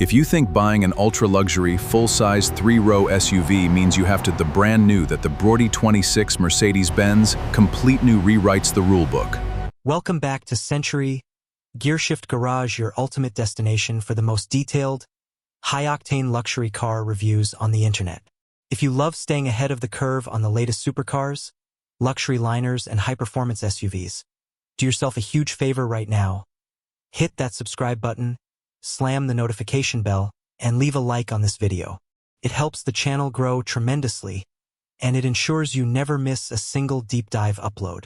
If you think buying an ultra-luxury, full-size, three-row SUV means you have to the brand new that the Brody 26 Mercedes Benz complete new rewrites the rulebook. Welcome back to Century Gearshift Garage, your ultimate destination for the most detailed, high-octane luxury car reviews on the internet. If you love staying ahead of the curve on the latest supercars, luxury liners, and high-performance SUVs, do yourself a huge favor right now. Hit that subscribe button, slam the notification bell, and leave a like on this video. It helps the channel grow tremendously, and it ensures you never miss a single deep dive upload.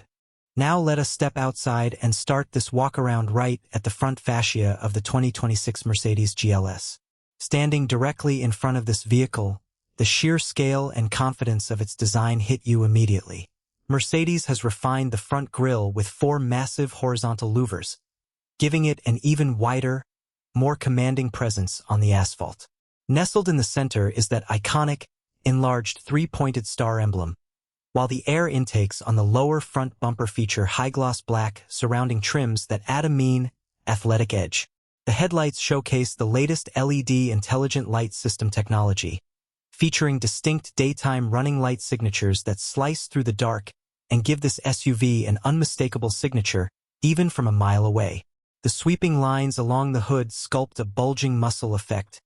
Now let us step outside and start this walk around right at the front fascia of the 2026 Mercedes GLS. Standing directly in front of this vehicle, the sheer scale and confidence of its design hit you immediately. Mercedes has refined the front grille with 4 massive horizontal louvers, giving it an even wider, more commanding presence on the asphalt. Nestled in the center is that iconic, enlarged 3-pointed star emblem, while the air intakes on the lower front bumper feature high-gloss black surrounding trims that add a mean, athletic edge. The headlights showcase the latest LED intelligent light system technology, featuring distinct daytime running light signatures that slice through the dark and give this SUV an unmistakable signature even from a mile away. The sweeping lines along the hood sculpt a bulging muscle effect,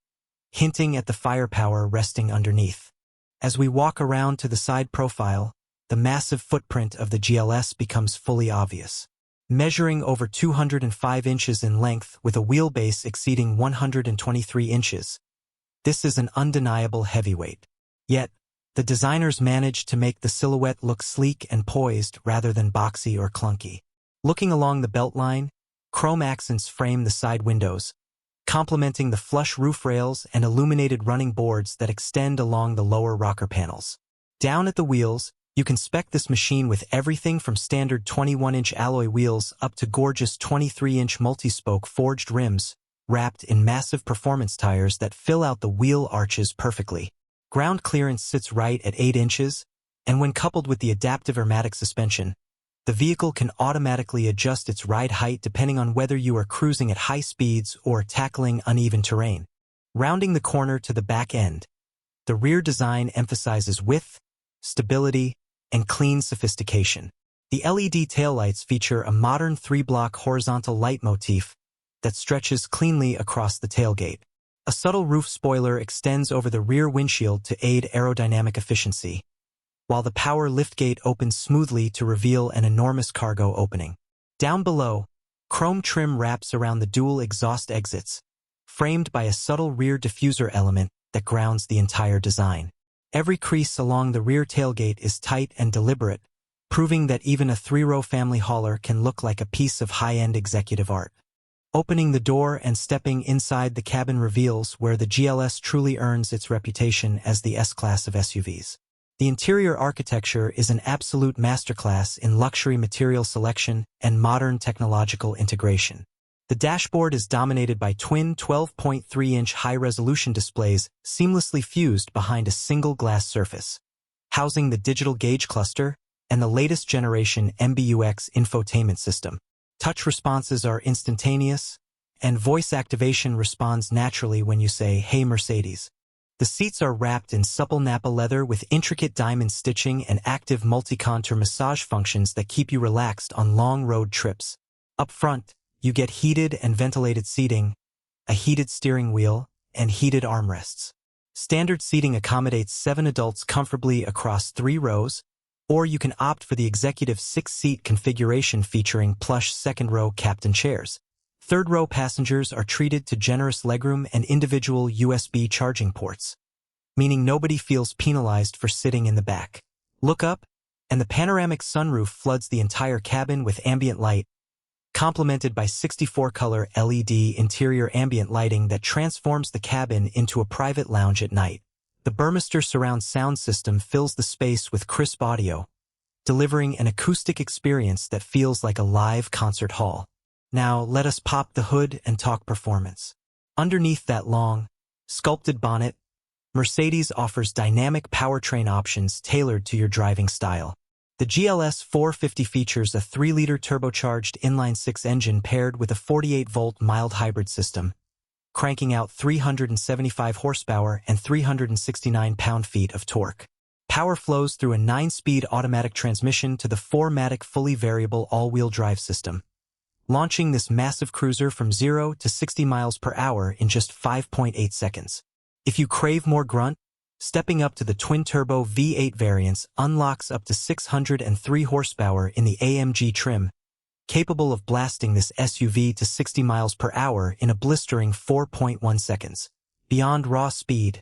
hinting at the firepower resting underneath. As we walk around to the side profile, the massive footprint of the GLS becomes fully obvious. Measuring over 205 inches in length with a wheelbase exceeding 123 inches, this is an undeniable heavyweight. Yet, the designers managed to make the silhouette look sleek and poised rather than boxy or clunky. Looking along the beltline, chrome accents frame the side windows, complementing the flush roof rails and illuminated running boards that extend along the lower rocker panels. Down at the wheels, you can spec this machine with everything from standard 21-inch alloy wheels up to gorgeous 23-inch multi-spoke forged rims, wrapped in massive performance tires that fill out the wheel arches perfectly. Ground clearance sits right at 8 inches, and when coupled with the adaptive Ermatic suspension, the vehicle can automatically adjust its ride height depending on whether you are cruising at high speeds or tackling uneven terrain. Rounding the corner to the back end, the rear design emphasizes width, stability, and clean sophistication. The LED taillights feature a modern 3-block horizontal light motif that stretches cleanly across the tailgate. A subtle roof spoiler extends over the rear windshield to aid aerodynamic efficiency, while the power liftgate opens smoothly to reveal an enormous cargo opening. Down below, chrome trim wraps around the dual exhaust exits, framed by a subtle rear diffuser element that grounds the entire design. Every crease along the rear tailgate is tight and deliberate, proving that even a 3-row family hauler can look like a piece of high-end executive art. Opening the door and stepping inside the cabin reveals where the GLS truly earns its reputation as the S-Class of SUVs. The interior architecture is an absolute masterclass in luxury material selection and modern technological integration. The dashboard is dominated by twin 12.3-inch high-resolution displays seamlessly fused behind a single glass surface, housing the digital gauge cluster and the latest generation MBUX infotainment system. Touch responses are instantaneous, and voice activation responds naturally when you say, "Hey Mercedes." The seats are wrapped in supple Nappa leather with intricate diamond stitching and active multi-contour massage functions that keep you relaxed on long road trips. Up front, you get heated and ventilated seating, a heated steering wheel, and heated armrests. Standard seating accommodates 7 adults comfortably across 3 rows, or you can opt for the executive 6-seat configuration featuring plush second-row captain chairs. Third-row passengers are treated to generous legroom and individual USB charging ports, meaning nobody feels penalized for sitting in the back. Look up, and the panoramic sunroof floods the entire cabin with ambient light, complemented by 64-color LED interior ambient lighting that transforms the cabin into a private lounge at night. The Burmester surround sound system fills the space with crisp audio, delivering an acoustic experience that feels like a live concert hall. Now, let us pop the hood and talk performance. Underneath that long, sculpted bonnet, Mercedes offers dynamic powertrain options tailored to your driving style. The GLS 450 features a 3-liter turbocharged inline-6 engine paired with a 48-volt mild hybrid system, cranking out 375 horsepower and 369 pound-feet of torque. Power flows through a 9-speed automatic transmission to the 4-matic fully variable all-wheel drive system, launching this massive cruiser from 0 to 60 miles per hour in just 5.8 seconds. If you crave more grunt, stepping up to the twin-turbo V8 variants unlocks up to 603 horsepower in the AMG trim, capable of blasting this SUV to 60 miles per hour in a blistering 4.1 seconds. Beyond raw speed,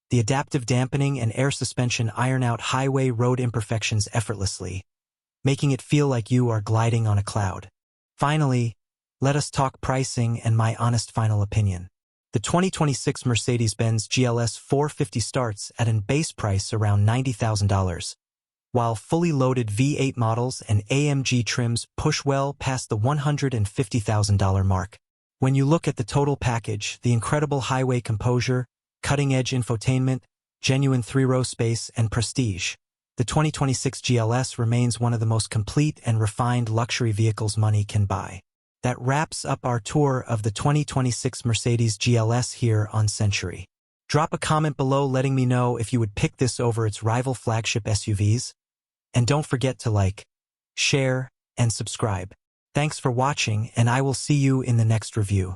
the adaptive dampening and air suspension iron out highway road imperfections effortlessly, making it feel like you are gliding on a cloud. Finally, let us talk pricing and my honest final opinion. The 2026 Mercedes Benz GLS 450 starts at an base price around $90,000, while fully loaded V8 models and AMG trims push well past the $150,000 mark. When you look at the total package, the incredible highway composure, cutting-edge infotainment, genuine 3-row space, and prestige, the 2026 GLS remains one of the most complete and refined luxury vehicles money can buy. That wraps up our tour of the 2026 Mercedes GLS here on Century. Drop a comment below letting me know if you would pick this over its rival flagship SUVs. And don't forget to like, share, and subscribe. Thanks for watching, and I will see you in the next review.